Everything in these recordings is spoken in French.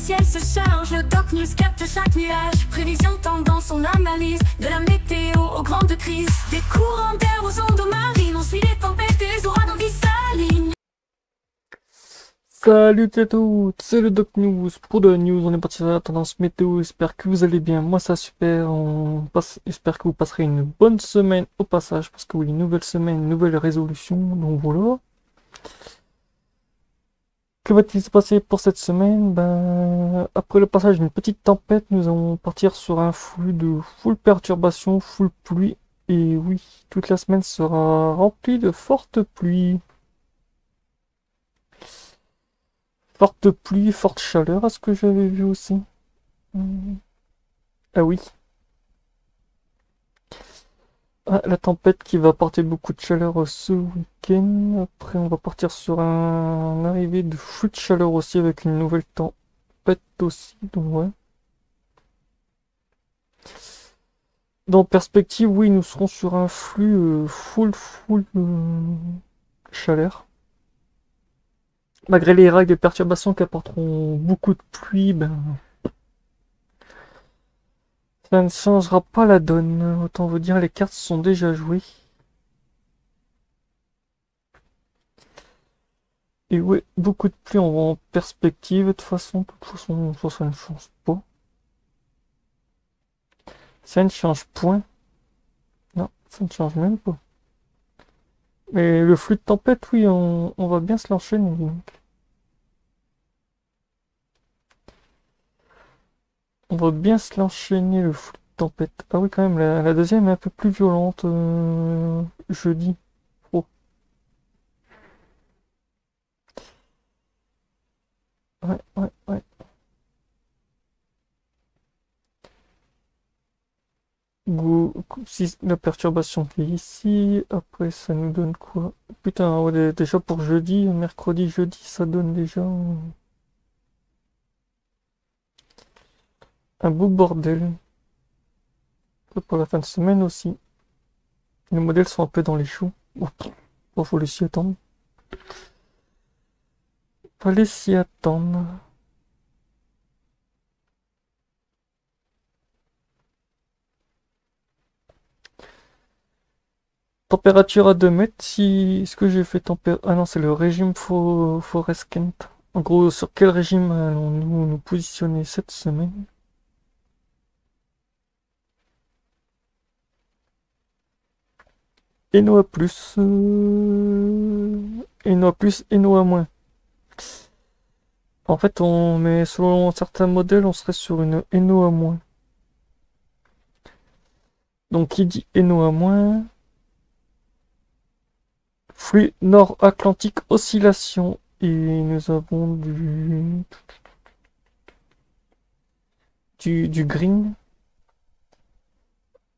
ciel se charge, le Doc News capte chaque nuage. Prévision, tendance, on analyse. De la météo aux grandes crises. Des courants d'air aux ondes marines. On suit les tempêtes et les ouragans qui s'alignent. Salut à tous, c'est le Doc News. Pour de la news, on est parti sur la tendance météo. J'espère que vous allez bien. Moi, ça super. J'espère que vous passerez une bonne semaine au passage. Parce que oui, nouvelle semaine, nouvelle résolution. Donc voilà. Que va-t-il se passer pour cette semaine? Après le passage d'une petite tempête, nous allons partir sur un flux de full perturbation, full pluie. Et oui, toute la semaine sera remplie de fortes pluies. Forte pluie, forte chaleur, est-ce que j'avais vu aussi? Ah oui. Ah, la tempête qui va apporter beaucoup de chaleur ce week-end. Après, on va partir sur un arrivée de flux de chaleur aussi avec une nouvelle tempête aussi. Donc ouais. Dans perspective, oui, nous serons sur un flux full chaleur. Malgré les rails de perturbation qui apporteront beaucoup de pluie, ça ne changera pas la donne. Autant vous dire, les cartes sont déjà jouées. Et ouais, beaucoup de pluie en perspective. De toute façon, ça ne change pas. Ça ne change point. Non, ça ne change même pas. Mais le flux de tempête, oui, on va bien se l'enchaîner. On va bien se l'enchaîner, le flux de tempête. Ah oui, quand même, la deuxième est un peu plus violente jeudi. Oh. Ouais. Si la perturbation qui est ici, après ça nous donne quoi? Putain, ouais, déjà pour jeudi, mercredi, jeudi, ça donne déjà un beau bordel. Pour la fin de semaine aussi. Les modèles sont un peu dans les choux. Bon, faut les s'y attendre. Fallait s'y attendre. Température à 2 mètres, si ce que j'ai fait ah non, c'est le régime Forest Kent. En gros, sur quel régime allons-nous nous positionner cette semaine? Eno plus, Eno plus, Eno moins. En fait, mais selon certains modèles, on serait sur une Eno moins. Donc, qui dit Eno moins? Flux nord-atlantique oscillation. Et nous avons du green.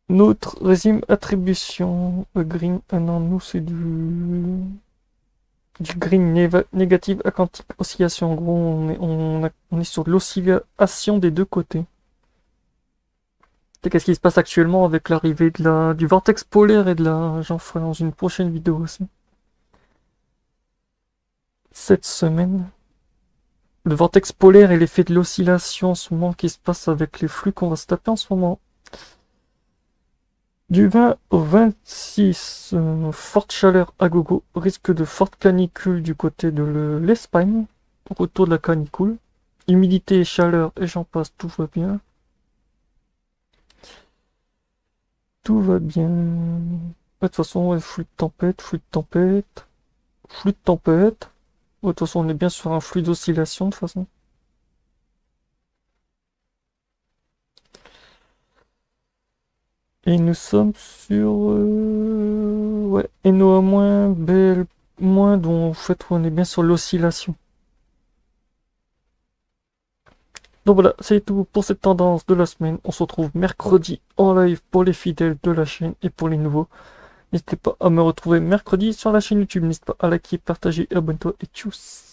Notre régime attribution green. Ah non, nous c'est du green négative atlantique oscillation. En gros, on est sur de l'oscillation des deux côtés. Qu'est-ce qui se passe actuellement avec l'arrivée du vortex polaire et de la... J'en ferai dans une prochaine vidéo aussi. Cette semaine. Le vortex polaire et l'effet de l'oscillation en ce moment qui se passe avec les flux qu'on va se taper en ce moment. Du 20 au 26, forte chaleur à gogo, risque de forte canicule du côté de l'Espagne, retour de la canicule, humidité et chaleur et j'en passe, tout va bien. Tout va bien. De toute façon, flux de tempête, flux de tempête, flux de tempête. De toute façon, on est bien sur un flux d'oscillation de toute façon. Et nous sommes sur ouais, Eno moins, BL moins, dont en fait on est bien sur l'oscillation. Donc voilà, c'est tout pour cette tendance de la semaine. On se retrouve mercredi en live pour les fidèles de la chaîne et pour les nouveaux. N'hésitez pas à me retrouver mercredi sur la chaîne YouTube. N'hésitez pas à liker, partager, abonne-toi et tchuss.